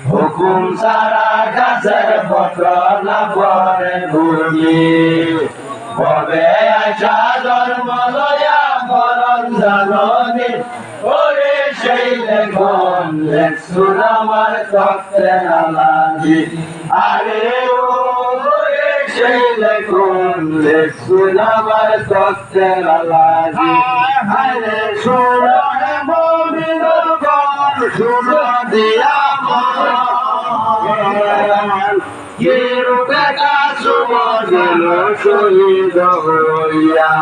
হুকুম সারা গাছের পত্র না পরে ভূমি কবে আসা জন্ম লয়া মরণ জাননি ওরে সেই লেখন লেখছুন আমার তত্ত্বের আলাদি আরে ওরে সেই লেখন লেখছুন আমার তত্ত্বের আলাদি আরে শুনো হে মুমিনগণ শুনো দিয়া শহীদ হইয়া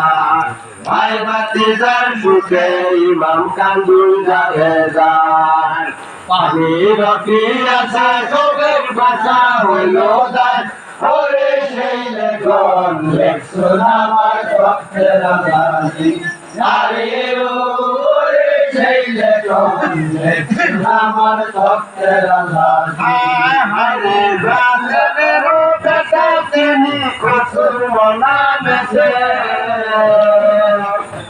ভাই ভাতিজার সুখে ইমাম কান্দুল যাবে যান পানি রকি আছে চোখের বাসা হইল দান ওরে সেই লেখন লেখছুন আমার তত্ত্বের আলাদি আরে ওরে সেই লেখন লেখছুন আমার তত্ত্বের আলাদি আরে ব্রাহ্মণের বেটা তিনি কসুর মনা বেছে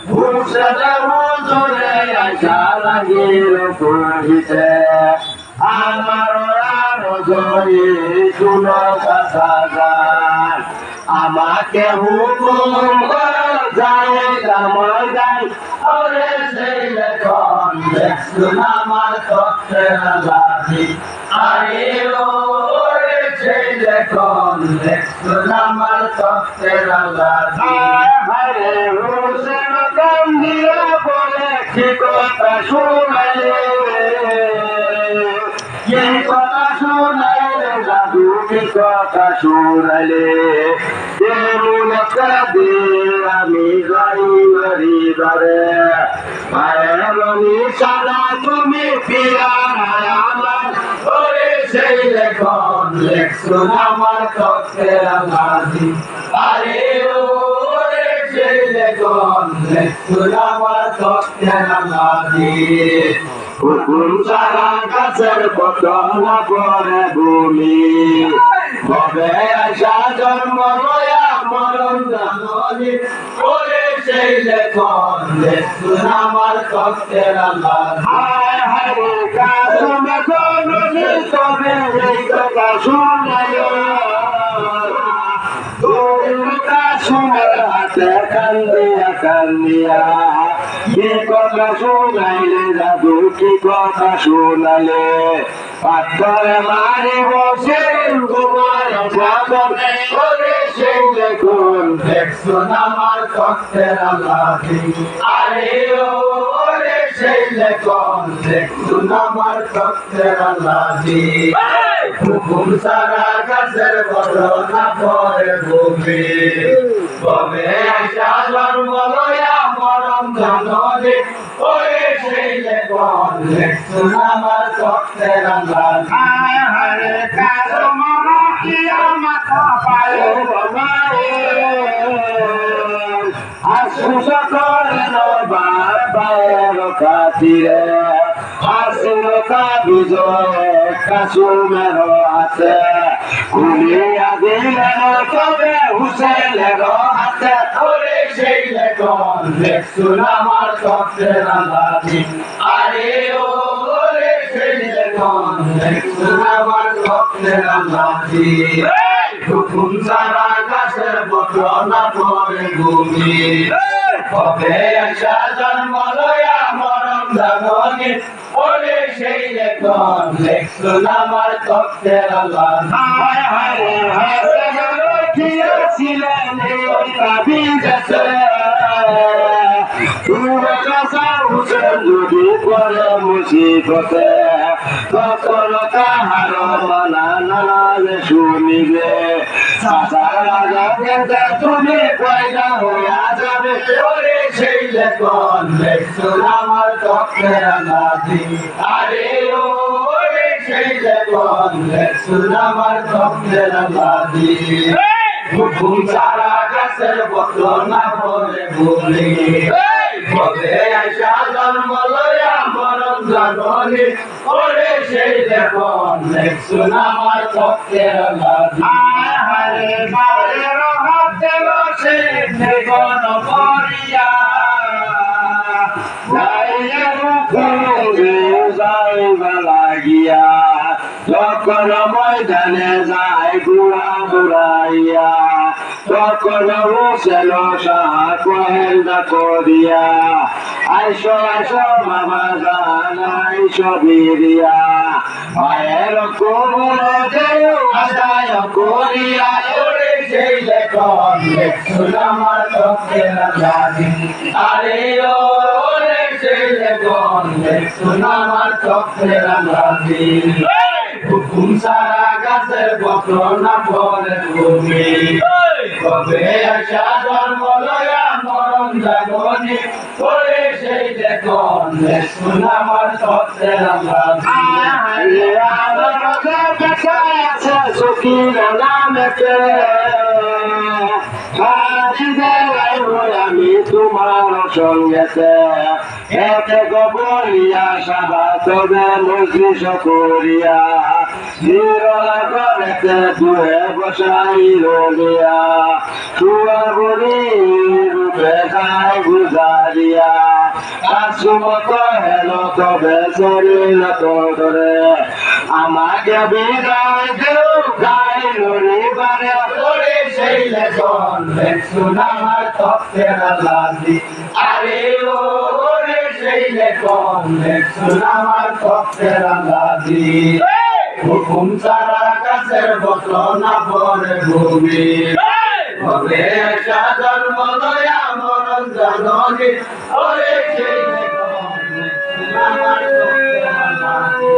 ভূষণে হুজুরে আশা লাগিল করিছে আমার আরো জয়ী শুনো কথা গান আমাকে হুকুম যায় আমার গান ওরে সেই লেখন লেখছুন আমার তত্ত্বের আলাদি আরে ওরে সেই লেখন লেখছুন আমার তত্ত্বের আলাদি আরে হোসেন কান্দিয়া বলে কি কথা শুনাইলে কি কথা শুনাইলে জাদু কি কথা শুনাইলে আমি যাই বাড়ি সারা তুমি আমার ওরে সেই লেখন লেখছুন আমার তত্ত্বের আলাদি আরে ওরে সেই লেখন লেখছুন আমার তত্ত্বের আলাদি হুকুম সারা গাছের পত্র না পরে ভূমি কবে আসা জন্ম লয়া মরণ জাননি ওরে সেই লেখন লেখছুন আমার তত্ত্বের আলাদি হায় হায় কাসমে জননী তবে এই কথা শুনাইও কাসমের হাতে কান্দিয়া কান্দিয়া কি কথা শুনাইলে জাদু কি কথা শুনাইলে পাথরে মারি বসে তোমার সামনে ওরে সেই লেখন লেখছুন আমার তত্ত্বের আলাদি আরে ওরে সেই লেখন লেখছুন আমার তত্ত্বের আলাদি হুকুম সারা গাছের পত্র না পরে ভূমি কবে আসা জন্ম লয়া মরণ জাননি ওরে সেই লেখন লেখছুন আমার তত্ত্বের আলাদি হায় কারো মরা কিয়ামত পায় আশুষ করেন বাবার খাতিরে আসলতা বিজয় কাসুমের হাতে খুলিয়া দিলেন তবে হুসেনের হাতে ওরে সেই লেখন লেখছুন আমার তত্ত্বের আলাদি আরে ওরে সেই লেখন লেখছুন আমার তত্ত্বের আলাদি হুকুম সারা গাছের পত্র না পরে ভূমি কবে আসা জন্ম লয়া মরণ জাননি ওরে সেই লেখন লেখছুন আমার তত্ত্বের আলাদি হায় হায় হায় ছিলেন যদি করে মুসিবতে তখন তাহার মানা নানালে শুনিবে তুমি পয়দা হইয়া যাবে ওরে সেই লেখন লেখছুন আমার তত্ত্বের আলাদি আরে ওরে সেই লেখন লেখছুন আমার তত্ত্বের আলাদি হুকুম সারা গাছের পত্র না পরে ভূমি কবে আসা জন্ম লয়া মরণ জাননি ওরে সেই লেখন লেখছুন আমার তত্ত্বের আলাদি হায় বারে হাতে বসে লেখন করিয়া লাগিয়া তখন ময়দানে যায় ঘুরা ঘুরাইয়া তখন হুসেন শাহ কহেন না করিয়া আইসো আইসো বাবা জান আইসো বিরিয়া মায়ের কোমরে দেও আদায় করিয়া ওরে সেই লেখন দেখুন আমার চোখের রাজি আরে ওরে সেই লেখন দেখুন আমার চোখের রাজি হুকুম সারা গাছের পত্র না পরে ভূমি কবে আসা জন্ম লয়া মরণ জাগনি ওরে সেই লেখন দেখুন আমার চোখের রাজি আমি তোমার সঙ্গেতে এতে গোবরিয়া সাবা তবে মজলিস করিয়া নিরলা করেতে দুহে বসাই রলিয়া তুয়া বলি রূপে খাই গুজারিয়া আসুমত হেল তবে শরীর তোরে আমাকে বিদায় দেও গাই রবিবারে ওরে সেই লেখন দেখুন আমার তত্ত্বের লাজি আরে ওরে সেই লেখন দেখুন আমার তত্ত্বের লাজি হুকুম সারা কাছের পত্র না পরে ভূমি হবে একটা জন্ম লয়া মরণ জাগনি ওরে সেই লেখন দেখুন আমার তত্ত্বের লাজি